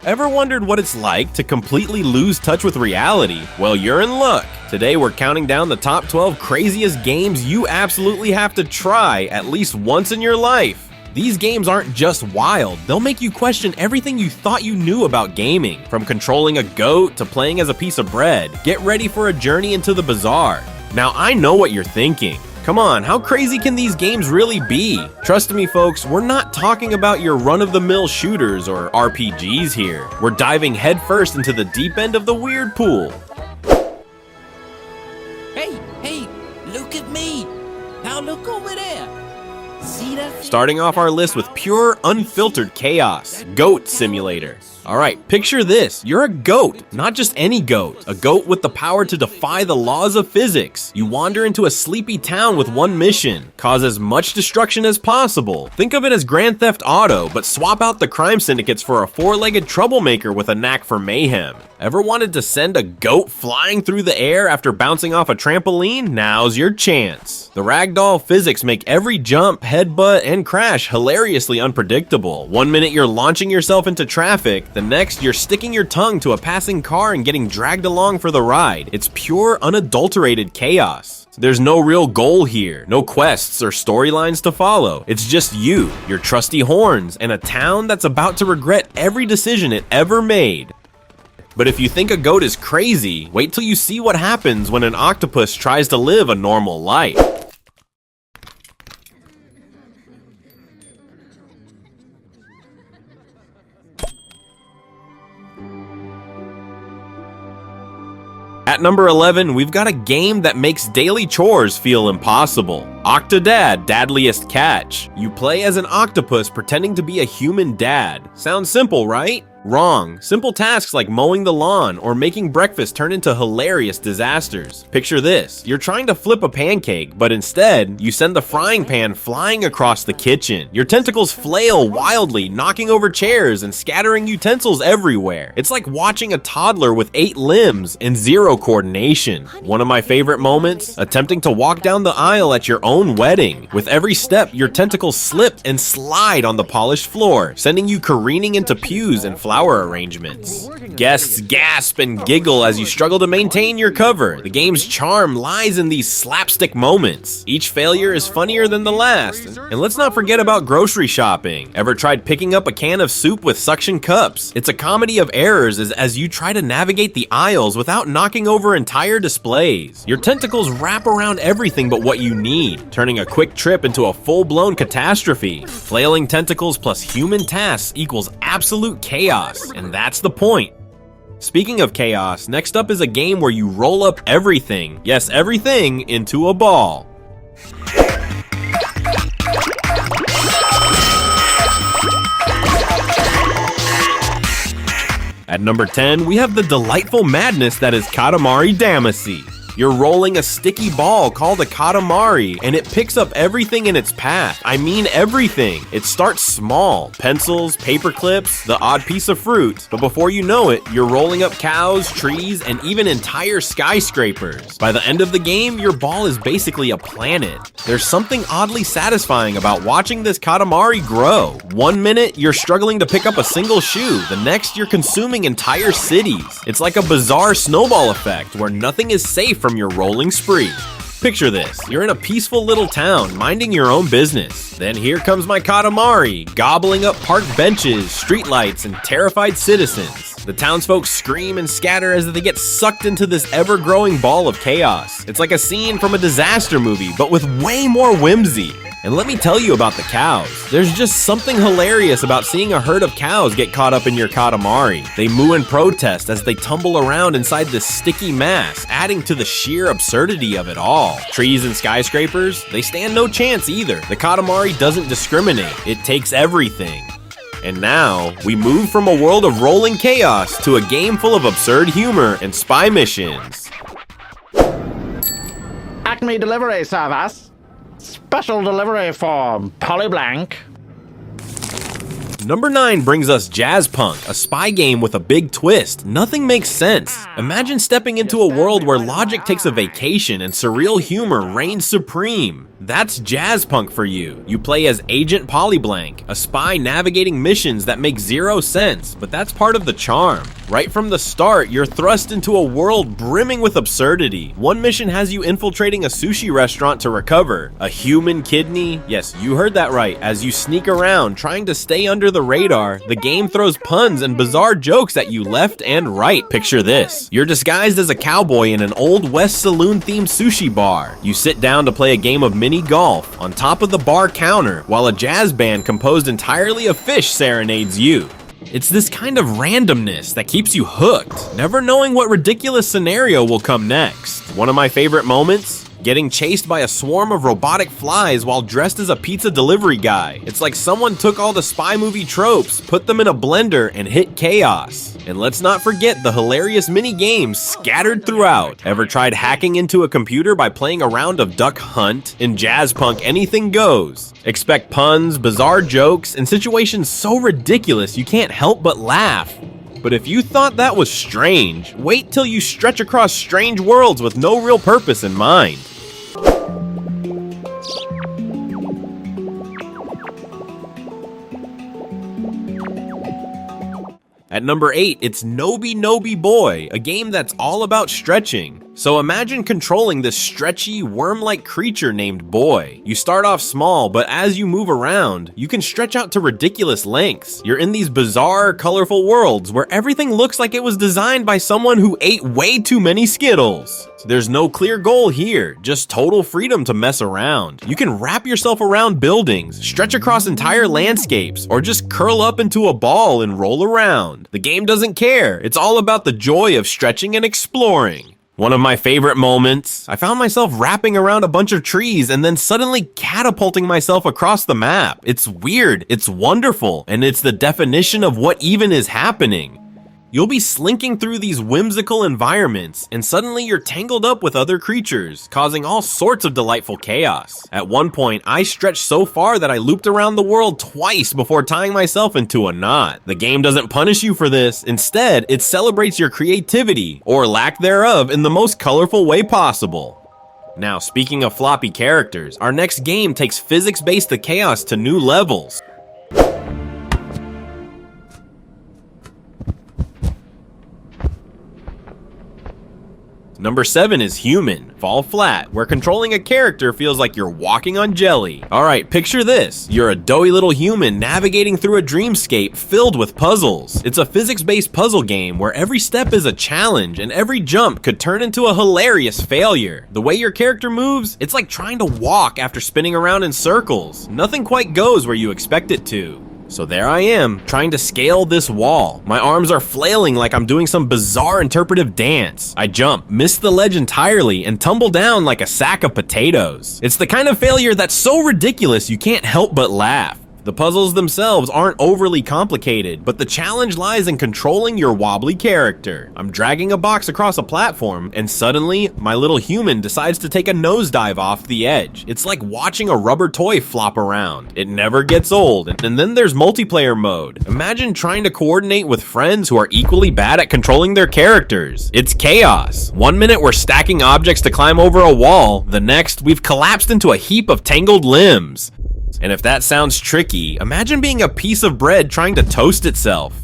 Ever wondered what it's like to completely lose touch with reality? Well, you're in luck. Today we're counting down the top 12 craziest games you absolutely have to try at least once in your life. These games aren't just wild, they'll make you question everything you thought you knew about gaming, from controlling a goat to playing as a piece of bread. Get ready for a journey into the bizarre. Now I know what you're thinking. Come on, how crazy can these games really be? Trust me folks, we're not talking about your run-of-the-mill shooters or RPGs here. We're diving headfirst into the deep end of the weird pool. Hey, look at me! Now look over there! See that? Starting off our list with pure, unfiltered chaos, Goat Simulator. Alright, picture this. You're a goat, not just any goat. A goat with the power to defy the laws of physics. You wander into a sleepy town with one mission: cause as much destruction as possible. Think of it as Grand Theft Auto, but swap out the crime syndicates for a four-legged troublemaker with a knack for mayhem. Ever wanted to send a goat flying through the air after bouncing off a trampoline? Now's your chance. The ragdoll physics make every jump, headbutt, and crash hilariously unpredictable. One minute you're launching yourself into traffic, the next you're sticking your tongue to a passing car and getting dragged along for the ride. It's pure, unadulterated chaos. There's no real goal here, no quests or storylines to follow. It's just you, your trusty horns, and a town that's about to regret every decision it ever made. But if you think a goat is crazy, wait till you see what happens when an octopus tries to live a normal life. At number 11, we've got a game that makes daily chores feel impossible. Octodad, Dadliest Catch. You play as an octopus pretending to be a human dad. Sounds simple, right? Wrong. Simple tasks like mowing the lawn or making breakfast turn into hilarious disasters. Picture this. You're trying to flip a pancake, but instead, you send the frying pan flying across the kitchen. Your tentacles flail wildly, knocking over chairs and scattering utensils everywhere. It's like watching a toddler with 8 limbs and 0 coordination. One of my favorite moments? Attempting to walk down the aisle at your own wedding. With every step, your tentacles slip and slide on the polished floor, sending you careening into pews and flower arrangements. Guests gasp and giggle as you struggle to maintain your cover. The game's charm lies in these slapstick moments. Each failure is funnier than the last. And let's not forget about grocery shopping. Ever tried picking up a can of soup with suction cups? It's a comedy of errors as you try to navigate the aisles without knocking over entire displays. Your tentacles wrap around everything but what you need, turning a quick trip into a full-blown catastrophe. Flailing tentacles plus human tasks equals absolute chaos. And that's the point. Speaking of chaos, next up is a game where you roll up everything, yes, everything, into a ball. At number 10, we have the delightful madness that is Katamari Damacy. You're rolling a sticky ball called a Katamari, and it picks up everything in its path. I mean everything. It starts small, pencils, paper clips, the odd piece of fruit, but before you know it, you're rolling up cows, trees, and even entire skyscrapers. By the end of the game, your ball is basically a planet. There's something oddly satisfying about watching this Katamari grow. One minute, you're struggling to pick up a single shoe. The next, you're consuming entire cities. It's like a bizarre snowball effect where nothing is safe from your rolling spree. Picture this. You're in a peaceful little town, minding your own business. Then here comes my Katamari, gobbling up park benches, streetlights, and terrified citizens. The townsfolk scream and scatter as they get sucked into this ever-growing ball of chaos. It's like a scene from a disaster movie, but with way more whimsy. And let me tell you about the cows. There's just something hilarious about seeing a herd of cows get caught up in your Katamari. They moo and protest as they tumble around inside this sticky mass, adding to the sheer absurdity of it all. Trees and skyscrapers, they stand no chance either. The Katamari doesn't discriminate. It takes everything. And now, we move from a world of rolling chaos to a game full of absurd humor and spy missions. Acme Delivery Service. Special delivery for Polly Blank. Number 9 brings us Jazzpunk, a spy game with a big twist. Nothing makes sense. Imagine stepping into a world where logic takes a vacation and surreal humor reigns supreme. That's Jazzpunk for you. You play as Agent Polyblank, a spy navigating missions that make zero sense, but that's part of the charm. Right from the start, you're thrust into a world brimming with absurdity. One mission has you infiltrating a sushi restaurant to recover a human kidney. Yes, you heard that right. As you sneak around, trying to stay under the radar, the game throws puns and bizarre jokes at you left and right. Picture this. You're disguised as a cowboy in an Old West saloon-themed sushi bar. You sit down to play a game of mini golf on top of the bar counter while a jazz band composed entirely of fish serenades you. It's this kind of randomness that keeps you hooked, never knowing what ridiculous scenario will come next. One of my favorite moments? Getting chased by a swarm of robotic flies while dressed as a pizza delivery guy. It's like someone took all the spy movie tropes, put them in a blender, and hit chaos. And let's not forget the hilarious mini games scattered throughout. Ever tried hacking into a computer by playing a round of Duck Hunt? In Jazzpunk, anything goes. Expect puns, bizarre jokes, and situations so ridiculous you can't help but laugh. But if you thought that was strange, wait till you stretch across strange worlds with no real purpose in mind. At number 8, it's Noby Noby Boy, a game that's all about stretching. So imagine controlling this stretchy, worm-like creature named Boy. You start off small, but as you move around, you can stretch out to ridiculous lengths. You're in these bizarre, colorful worlds where everything looks like it was designed by someone who ate way too many Skittles. There's no clear goal here, just total freedom to mess around. You can wrap yourself around buildings, stretch across entire landscapes, or just curl up into a ball and roll around. The game doesn't care. It's all about the joy of stretching and exploring. One of my favorite moments, I found myself wrapping around a bunch of trees and then suddenly catapulting myself across the map. It's weird, it's wonderful, and it's the definition of what even is happening. You'll be slinking through these whimsical environments, and suddenly you're tangled up with other creatures, causing all sorts of delightful chaos. At one point, I stretched so far that I looped around the world twice before tying myself into a knot. The game doesn't punish you for this. Instead, it celebrates your creativity, or lack thereof, in the most colorful way possible. Now, speaking of floppy characters, our next game takes physics-based chaos to new levels. Number 7 is Human, Fall Flat, where controlling a character feels like you're walking on jelly. Alright, picture this. You're a doughy little human navigating through a dreamscape filled with puzzles. It's a physics-based puzzle game where every step is a challenge and every jump could turn into a hilarious failure. The way your character moves, it's like trying to walk after spinning around in circles. Nothing quite goes where you expect it to. So there I am, trying to scale this wall. My arms are flailing like I'm doing some bizarre interpretive dance. I jump, miss the ledge entirely, and tumble down like a sack of potatoes. It's the kind of failure that's so ridiculous you can't help but laugh. The puzzles themselves aren't overly complicated, but the challenge lies in controlling your wobbly character. I'm dragging a box across a platform, and suddenly, my little human decides to take a nosedive off the edge. It's like watching a rubber toy flop around. It never gets old. And then there's multiplayer mode. Imagine trying to coordinate with friends who are equally bad at controlling their characters. It's chaos. One minute we're stacking objects to climb over a wall, the next we've collapsed into a heap of tangled limbs. And if that sounds tricky, imagine being a piece of bread trying to toast itself.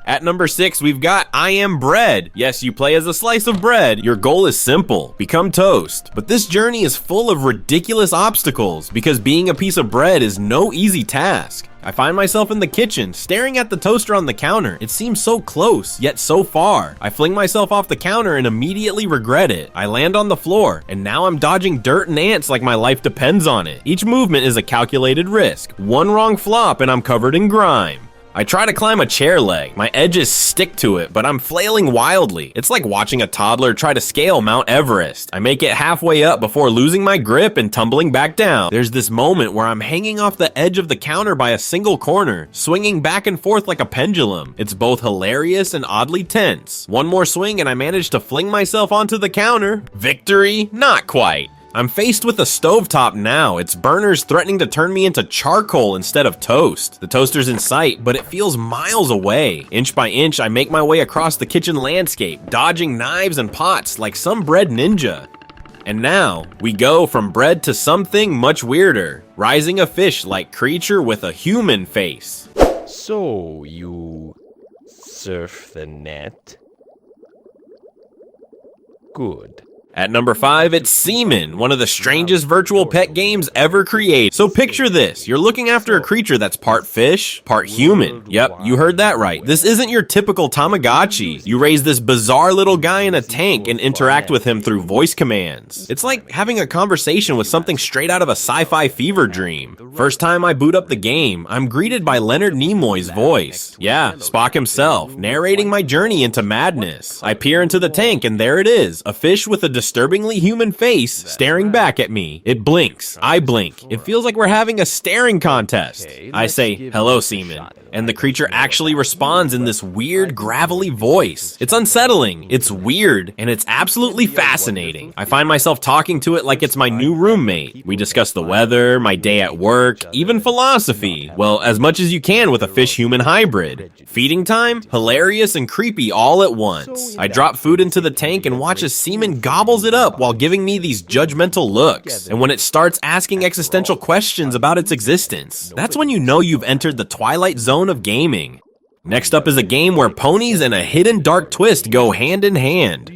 At number 6, we've got I Am Bread. Yes, you play as a slice of bread. Your goal is simple, become toast. But this journey is full of ridiculous obstacles because being a piece of bread is no easy task. I find myself in the kitchen, staring at the toaster on the counter. It seems so close, yet so far. I fling myself off the counter and immediately regret it. I land on the floor, and now I'm dodging dirt and ants like my life depends on it. Each movement is a calculated risk. One wrong flop and I'm covered in grime. I try to climb a chair leg. My edges stick to it, but I'm flailing wildly. It's like watching a toddler try to scale Mount Everest. I make it halfway up before losing my grip and tumbling back down. There's this moment where I'm hanging off the edge of the counter by a single corner, swinging back and forth like a pendulum. It's both hilarious and oddly tense. One more swing and I manage to fling myself onto the counter. Victory? Not quite. I'm faced with a stovetop now. Its burners threatening to turn me into charcoal instead of toast. The toaster's in sight, but it feels miles away. Inch by inch, I make my way across the kitchen landscape, dodging knives and pots like some bread ninja. And now, we go from bread to something much weirder. Rising a fish-like creature with a human face. So, you surf the net? Good. At number 5, it's Seaman, one of the strangest virtual pet games ever created. So picture this, you're looking after a creature that's part fish, part human. Yep, you heard that right. This isn't your typical Tamagotchi. You raise this bizarre little guy in a tank and interact with him through voice commands. It's like having a conversation with something straight out of a sci-fi fever dream. First time I boot up the game, I'm greeted by Leonard Nimoy's voice. Yeah, Spock himself, narrating my journey into madness. I peer into the tank and there it is, a fish with a disturbingly human face staring back at me. It blinks. I blink. It feels like we're having a staring contest. I say, "Hello, Seaman," and the creature actually responds in this weird, gravelly voice. It's unsettling, it's weird, and it's absolutely fascinating. I find myself talking to it like it's my new roommate. We discuss the weather, my day at work, even philosophy. Well, as much as you can with a fish-human hybrid. Feeding time? Hilarious and creepy all at once. I drop food into the tank and watch as Seaman gobbles it up while giving me these judgmental looks. And when it starts asking existential questions about its existence, that's when you know you've entered the twilight zone of gaming. Next up is a game where ponies and a hidden dark twist go hand in hand.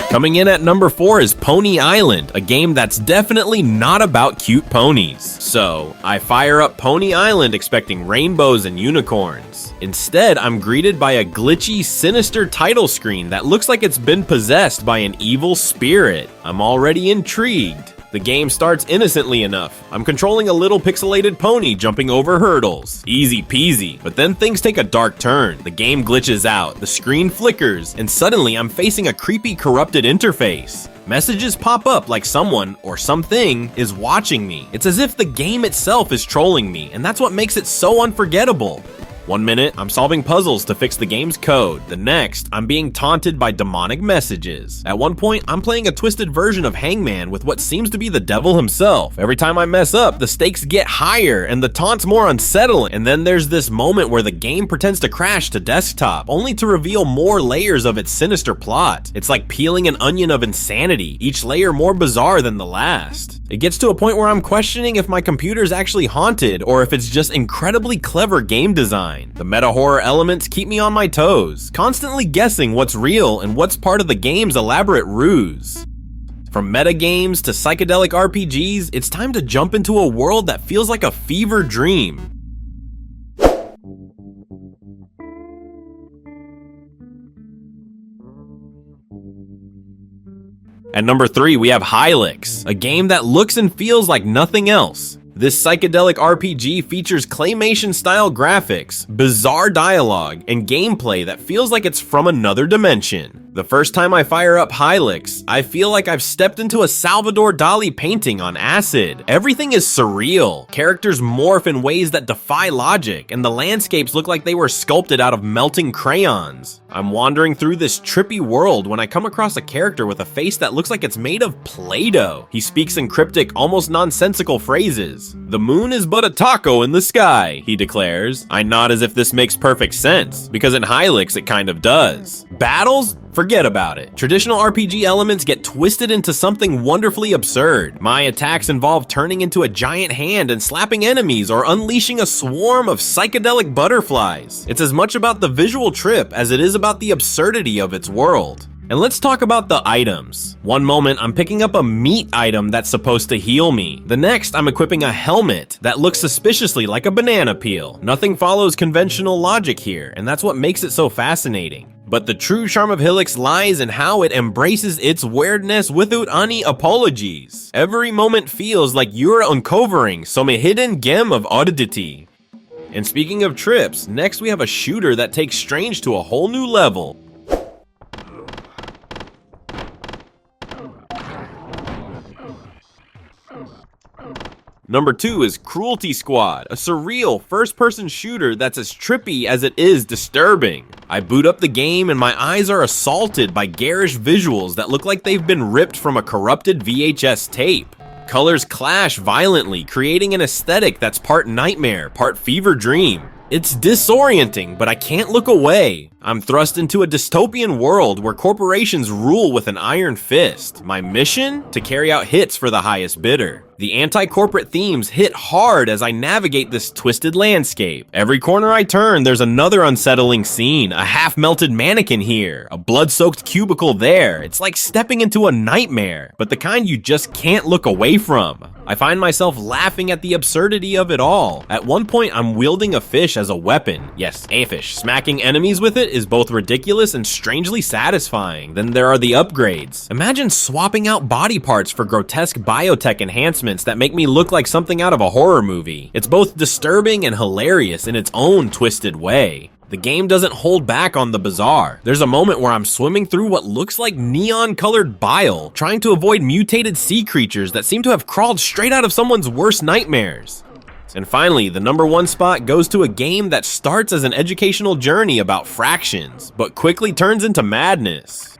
Coming in at number 4 is Pony Island, a game that's definitely not about cute ponies. So, I fire up Pony Island expecting rainbows and unicorns. Instead, I'm greeted by a glitchy, sinister title screen that looks like it's been possessed by an evil spirit. I'm already intrigued. The game starts innocently enough. I'm controlling a little pixelated pony jumping over hurdles. Easy peasy. But then things take a dark turn. The game glitches out, the screen flickers, and suddenly I'm facing a creepy, corrupted interface. Messages pop up like someone or something is watching me. It's as if the game itself is trolling me, and that's what makes it so unforgettable. One minute, I'm solving puzzles to fix the game's code. The next, I'm being taunted by demonic messages. At one point, I'm playing a twisted version of Hangman with what seems to be the devil himself. Every time I mess up, the stakes get higher and the taunts more unsettling. And then there's this moment where the game pretends to crash to desktop, only to reveal more layers of its sinister plot. It's like peeling an onion of insanity, each layer more bizarre than the last. It gets to a point where I'm questioning if my computer's actually haunted or if it's just incredibly clever game design. The meta horror elements keep me on my toes, constantly guessing what's real and what's part of the game's elaborate ruse. From meta games to psychedelic RPGs, it's time to jump into a world that feels like a fever dream. At number 3, we have Hylics, a game that looks and feels like nothing else. This psychedelic RPG features claymation-style graphics, bizarre dialogue, and gameplay that feels like it's from another dimension. The first time I fire up Hylics, I feel like I've stepped into a Salvador Dali painting on acid. Everything is surreal. Characters morph in ways that defy logic, and the landscapes look like they were sculpted out of melting crayons. I'm wandering through this trippy world when I come across a character with a face that looks like it's made of Play-Doh. He speaks in cryptic, almost nonsensical phrases. "The moon is but a taco in the sky," he declares. I nod as if this makes perfect sense, because in Hylics it kind of does. Battles? Forget about it. Traditional RPG elements get twisted into something wonderfully absurd. My attacks involve turning into a giant hand and slapping enemies or unleashing a swarm of psychedelic butterflies. It's as much about the visual trip as it is about the absurdity of its world. And let's talk about the items. One moment, I'm picking up a meat item that's supposed to heal me. The next, I'm equipping a helmet that looks suspiciously like a banana peel. Nothing follows conventional logic here, and that's what makes it so fascinating. But the true charm of Hylics lies in how it embraces its weirdness without any apologies. Every moment feels like you're uncovering some hidden gem of oddity. And speaking of trips, next we have a shooter that takes strange to a whole new level. Number 2 is Cruelty Squad, a surreal first-person shooter that's as trippy as it is disturbing. I boot up the game and my eyes are assaulted by garish visuals that look like they've been ripped from a corrupted VHS tape. Colors clash violently, creating an aesthetic that's part nightmare, part fever dream. It's disorienting, but I can't look away. I'm thrust into a dystopian world where corporations rule with an iron fist. My mission? To carry out hits for the highest bidder. The anti-corporate themes hit hard as I navigate this twisted landscape. Every corner I turn, there's another unsettling scene. A half-melted mannequin here, a blood-soaked cubicle there. It's like stepping into a nightmare, but the kind you just can't look away from. I find myself laughing at the absurdity of it all. At one point, I'm wielding a fish as a weapon. Yes, a fish. Smacking enemies with it is both ridiculous and strangely satisfying. Then there are the upgrades. Imagine swapping out body parts for grotesque biotech enhancements that make me look like something out of a horror movie. It's both disturbing and hilarious in its own twisted way. The game doesn't hold back on the bizarre. There's a moment where I'm swimming through what looks like neon-colored bile, trying to avoid mutated sea creatures that seem to have crawled straight out of someone's worst nightmares. And finally, the number 1 spot goes to a game that starts as an educational journey about fractions, but quickly turns into madness.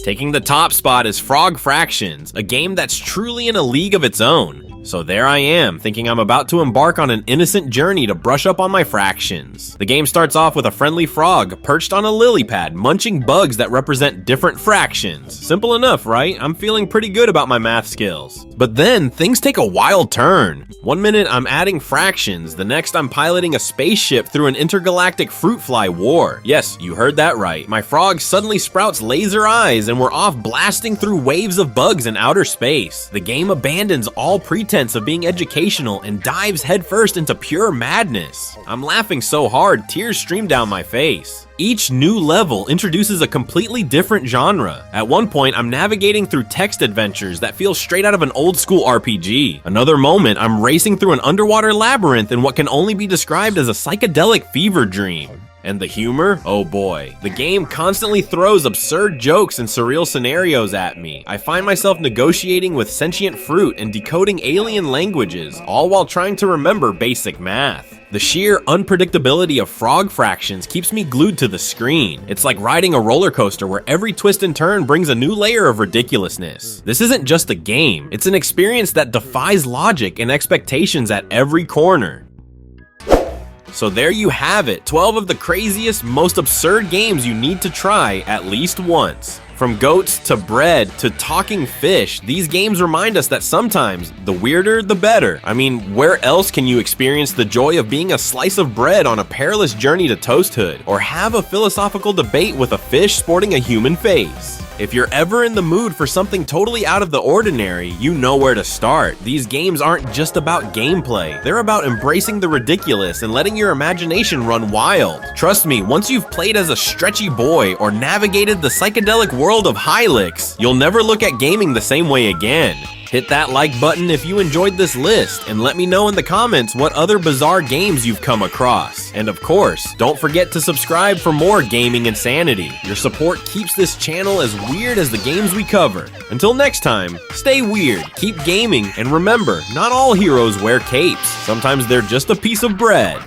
Taking the top spot is Frog Fractions, a game that's truly in a league of its own. So there I am, thinking I'm about to embark on an innocent journey to brush up on my fractions. The game starts off with a friendly frog perched on a lily pad, munching bugs that represent different fractions. Simple enough, right? I'm feeling pretty good about my math skills. But then, things take a wild turn. One minute I'm adding fractions, the next I'm piloting a spaceship through an intergalactic fruit fly war. Yes, you heard that right. My frog suddenly sprouts laser eyes and we're off blasting through waves of bugs in outer space. The game abandons all pretense of being educational and dives headfirst into pure madness. I'm laughing so hard, tears stream down my face. Each new level introduces a completely different genre. At one point, I'm navigating through text adventures that feel straight out of an old school RPG. Another moment, I'm racing through an underwater labyrinth in what can only be described as a psychedelic fever dream. And the humor? Oh boy. The game constantly throws absurd jokes and surreal scenarios at me. I find myself negotiating with sentient fruit and decoding alien languages, all while trying to remember basic math. The sheer unpredictability of Frog Fractions keeps me glued to the screen. It's like riding a roller coaster where every twist and turn brings a new layer of ridiculousness. This isn't just a game, it's an experience that defies logic and expectations at every corner. So there you have it, 12 of the craziest, most absurd games you need to try at least once. From goats to bread to talking fish, these games remind us that sometimes the weirder the better. I mean, where else can you experience the joy of being a slice of bread on a perilous journey to toasthood, or have a philosophical debate with a fish sporting a human face? If you're ever in the mood for something totally out of the ordinary, you know where to start. These games aren't just about gameplay. They're about embracing the ridiculous and letting your imagination run wild. Trust me, once you've played as a stretchy boy or navigated the psychedelic world of Hylics, you'll never look at gaming the same way again. Hit that like button if you enjoyed this list, and let me know in the comments what other bizarre games you've come across. And of course, don't forget to subscribe for more gaming insanity. Your support keeps this channel as weird as the games we cover. Until next time, stay weird, keep gaming, and remember, not all heroes wear capes. Sometimes they're just a piece of bread.